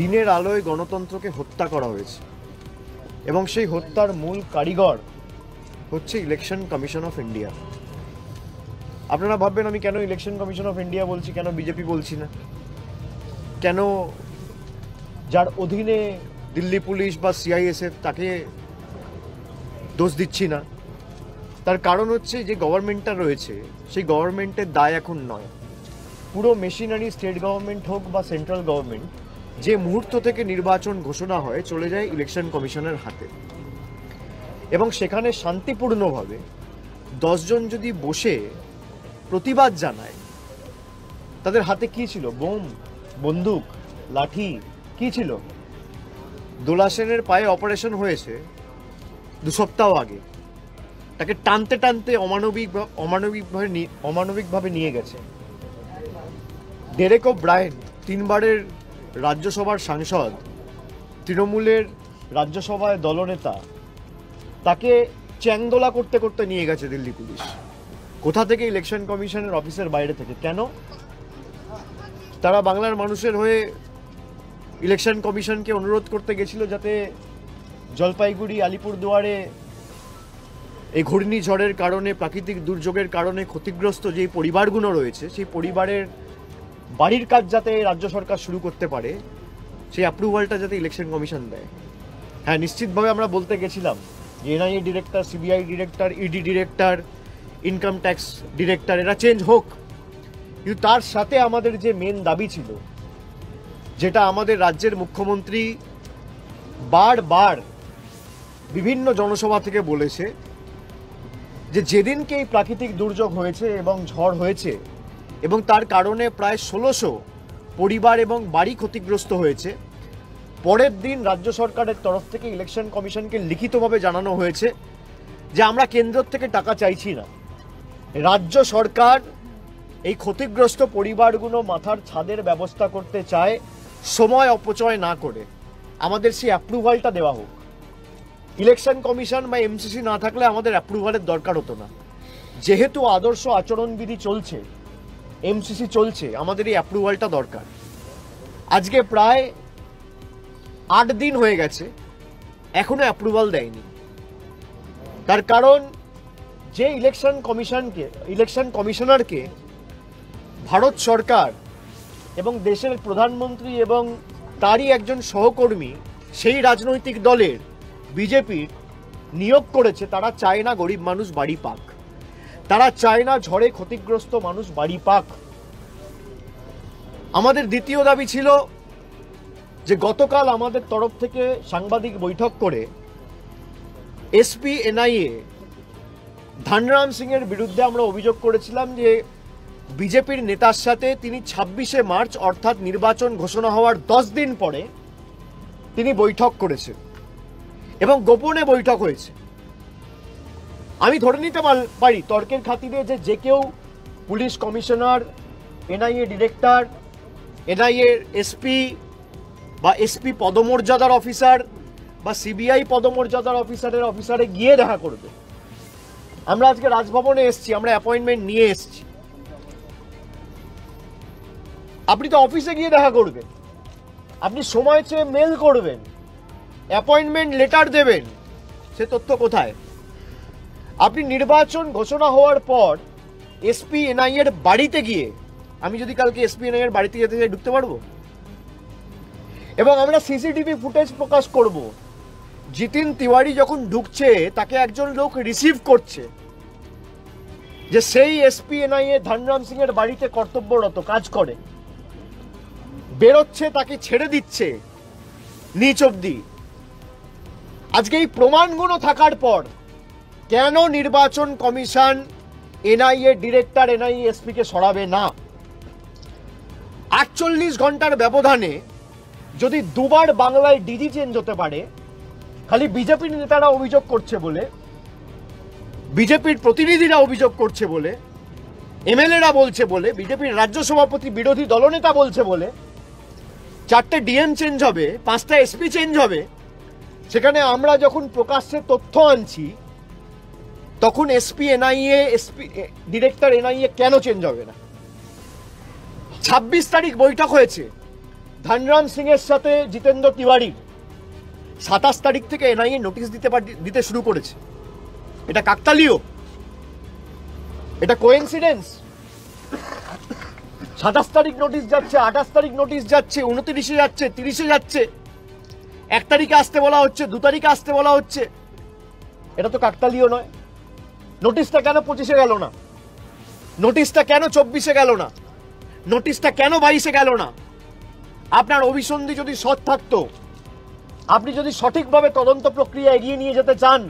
দিনের আলোয় গণতন্ত্রকে হত্যা করা হয়েছে এবং সেই হত্যার মূল কারিগর হচ্ছে ইলেকশন কমিশন অফ ইন্ডিয়া। আপনারা ভাববেন আমি কেন ইলেকশন কমিশন অফ ইন্ডিয়া বলছি, কেন বিজেপি বলছি না, কেন যার অধীনে দিল্লি পুলিশ বা সিআইএসএফ তাকে দোষ দিচ্ছি না। তার কারণ হচ্ছে যে গভর্নমেন্টটা রয়েছে সেই গভর্নমেন্টের দায় এখন নয়। পুরো মেশিনারি স্টেট গভর্নমেন্ট হোক বা সেন্ট্রাল গভর্নমেন্ট যে মুহূর্ত থেকে নির্বাচন ঘোষণা হয় চলে যায় ইলেকশন কমিশনের হাতে, এবং সেখানে শান্তিপূর্ণভাবে 10 জন যদি বসে প্রতিবাদ জানায়, তাদের হাতে কি ছিল? বোম, বন্দুক, লাঠি, কি ছিল? দোলা সেনের পায়ে অপারেশন হয়েছে 2 সপ্তাহ আগে, তাকে টানতে টানতে অমানবিকভাবে নিয়ে গেছে। ডেরেক ওব্রায়েন 3 বারের রাজ্যসভার সাংসদ, তৃণমূলের রাজ্যসভায় দলনেতা, তাকে চ্যাংদোলা করতে করতে নিয়ে গেছে দিল্লি পুলিশ। কোথা থেকে? ইলেকশন কমিশনের অফিসের বাইরে থেকে। কেন? তারা বাংলার মানুষের হয়ে ইলেকশন কমিশনকে অনুরোধ করতে গেছিল যাতে জলপাইগুড়ি, আলিপুরদুয়ারে এই ঘূর্ণিঝড়ের কারণে, প্রাকৃতিক দুর্যোগের কারণে ক্ষতিগ্রস্ত যে পরিবারগুলো রয়েছে সেই পরিবারের বাড়ির কাজ যাতে রাজ্য সরকার শুরু করতে পারে, সেই অ্যাপ্রুভালটা যাতে ইলেকশন কমিশন দেয়। হ্যাঁ, নিশ্চিতভাবে আমরা বলতে গেছিলাম যে NIA director, CBI director, ED director, income tax director এরা চেঞ্জ হোক, কিন্তু তার সাথে আমাদের যে মেন দাবি ছিল, যেটা আমাদের রাজ্যের মুখ্যমন্ত্রী বারবার বিভিন্ন জনসভা থেকে বলেছে, যে যেদিনকে এই প্রাকৃতিক দুর্যোগ হয়েছে এবং ঝড় হয়েছে এবং তার কারণে প্রায় 1600 পরিবার এবং বাড়ি ক্ষতিগ্রস্ত হয়েছে, পরের দিন রাজ্য সরকারের তরফ থেকে ইলেকশন কমিশনকে লিখিতভাবে জানানো হয়েছে যে আমরা কেন্দ্র থেকে টাকা চাইছি না, রাজ্য সরকার এই ক্ষতিগ্রস্ত পরিবারগুলো মাথার ছাদের ব্যবস্থা করতে চায়, সময় অপচয় না করে আমাদের সেই অ্যাপ্রুভালটা দেওয়া হোক। ইলেকশন কমিশন বা এমসিসি না থাকলে আমাদের অ্যাপ্রুভালের দরকার হতো না। যেহেতু আদর্শ আচরণবিধি চলছে, এমসিসি চলছে, আমাদের এই অ্যাপ্রুভালটা দরকার। আজকে প্রায় 8 দিন হয়ে গেছে, এখনো অ্যাপ্রুভাল দেয়নি। তার কারণ যে ইলেকশন কমিশনারকে ভারত সরকার এবং দেশের প্রধানমন্ত্রী এবং তারই একজন সহকর্মী সেই রাজনৈতিক দলের বিজেপির নিয়োগ করেছে, তারা চায় না গরিব মানুষ বাড়ি পাক, তারা চায় না ঝড়ে ক্ষতিগ্রস্ত মানুষ বাড়ি পাক। আমাদের দ্বিতীয় দাবি ছিল যে গতকাল আমাদের তরফ থেকে সাংবাদিক বৈঠক করে এসপি এনআইএ ধনরাম সিং এর বিরুদ্ধে আমরা অভিযোগ করেছিলাম যে বিজেপির নেতার সাথে তিনি 26শে মার্চ অর্থাৎ নির্বাচন ঘোষণা হওয়ার 10 দিন পরে তিনি বৈঠক করেছেন এবং গোপনে বৈঠক হয়েছে। আমি ধরে নিতে পারি তর্কের খাতিরে যে কেউ police commissioner, NIA director, NIA SP বা এসপি পদমর্যাদার অফিসার বা সিবিআই পদমর্যাদার অফিসারে গিয়ে দেখা করবে। আমরা আজকে রাজভবনে এসেছি, আমরা অ্যাপয়েন্টমেন্ট নিয়ে এসেছি। আপনি তো অফিসে গিয়ে দেখা করবেন, আপনি সময় চেয়ে মেল করবেন, অ্যাপয়েন্টমেন্ট লেটার দেবেন, সে তথ্য কোথায়? আপনি নির্বাচন ঘোষণা হওয়ার পর এসপি এনআইএর বাড়িতে গিয়ে, আমি যদি কালকে এসপি এনআইএর বাড়িতে যেতে চাই ঢুকতে পারবো? এবং আমরা সিসিটিভি ফুটেজ প্রকাশ করব। জিতিন তিওয়ারি যখন ঢুকছে তাকে একজন লোক রিসিভ করছে, যে সেই এসপি এনআইএ ধনরাম সিং এর বাড়িতে কর্তব্যরত কাজ করে, বেরোচ্ছে তাকে ছেড়ে দিচ্ছে নিচ অব্দি। আজকে এই প্রমাণগুলো থাকার পর কেন নির্বাচন commission NIA director, NIA SP কে সরাবে না? 48 ঘন্টার ব্যবধানে যদি 2 বার বাংলায় ডিজি চেঞ্জ হতে পারে, খালি বিজেপির নেতারা অভিযোগ করছে বলে, বিজেপির প্রতিনিধিরা অভিযোগ করছে বলে, এমএলএরা বলছে বলে, বিজেপির রাজ্য সভাপতি বিরোধী দলনেতা বলছে বলে 4টে ডিএম চেঞ্জ হবে, 5টা এসপি চেঞ্জ হবে, সেখানে আমরা যখন প্রকাশ্যে তথ্য আনছি তখন SP NIA, SP director NIA কেন চেঞ্জ হবে না? 26 তারিখ বৈঠক হয়েছে, ধনরাম সিং এর সাথে জিতেন্দ্র তিওয়ারির 27 তারিখ থেকে এনআইএ নোটিশ দিতে শুরু করেছে। এটা কাকতালীয়? এটা কোইন্সিডেন্স? 27 তারিখ নোটিশ যাচ্ছে, 28 তারিখ নোটিশ যাচ্ছে, 29-এ যাচ্ছে, 30-এ যাচ্ছে, 1 তারিখে আসতে বলা হচ্ছে, 2 তারিখে আসতে বলা হচ্ছে। এটা তো কাকতালীয় নয়? নোটিশটা কেন 25-এ গেল না? নোটিশটা কেন 24-এ গেল না? নোটিশটা কেন 22-এ গেল না? আপনার অভিসন্ধি যদি সৎ থাকতো, আপনি যদি সঠিকভাবে তদন্ত প্রক্রিয়া এগিয়ে নিয়ে যেতে চান,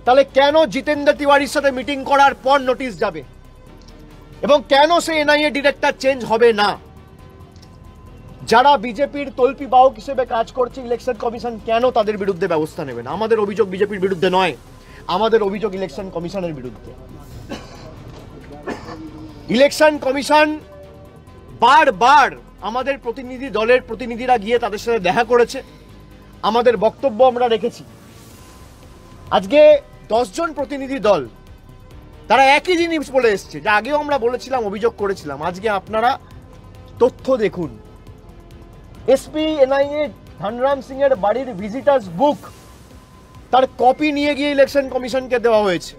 তাহলে কেন জিতেন্দ্র তিওয়ারির সাথে মিটিং করার পর নোটিশ যাবে এবং কেন সে এনআইএ ডিরেক্টর চেঞ্জ হবে না? যারা বিজেপির তল্পি বাহক হিসেবে কাজ করছে ইলেকশন কমিশন কেন তাদের বিরুদ্ধে ব্যবস্থা নেবে না? আমাদের অভিযোগ বিজেপির বিরুদ্ধে নয়, আমাদের অভিযোগ ইলেকশন কমিশনের বিরুদ্ধে। ইলেকশন কমিশন বারবার আমাদের প্রতিনিধি দলের প্রতিনিধিরা গিয়ে তাদের সাথে দেখা করেছে, আমাদের বক্তব্য আমরা রেখেছি। আজকে 10 জন প্রতিনিধি দল তারা একই জিনিস বলে এসছে, যা আগেও আমরা বলেছিলাম, অভিযোগ করেছিলাম। আজকে আপনারা তথ্য দেখুন। এসপি এনআইএ ধনরাম সিং এর বাড়ির ভিজিটার্স বুক, তার কপি নিয়ে গিয়ে ইলেকশন কমিশনকে দেওয়া হয়েছে।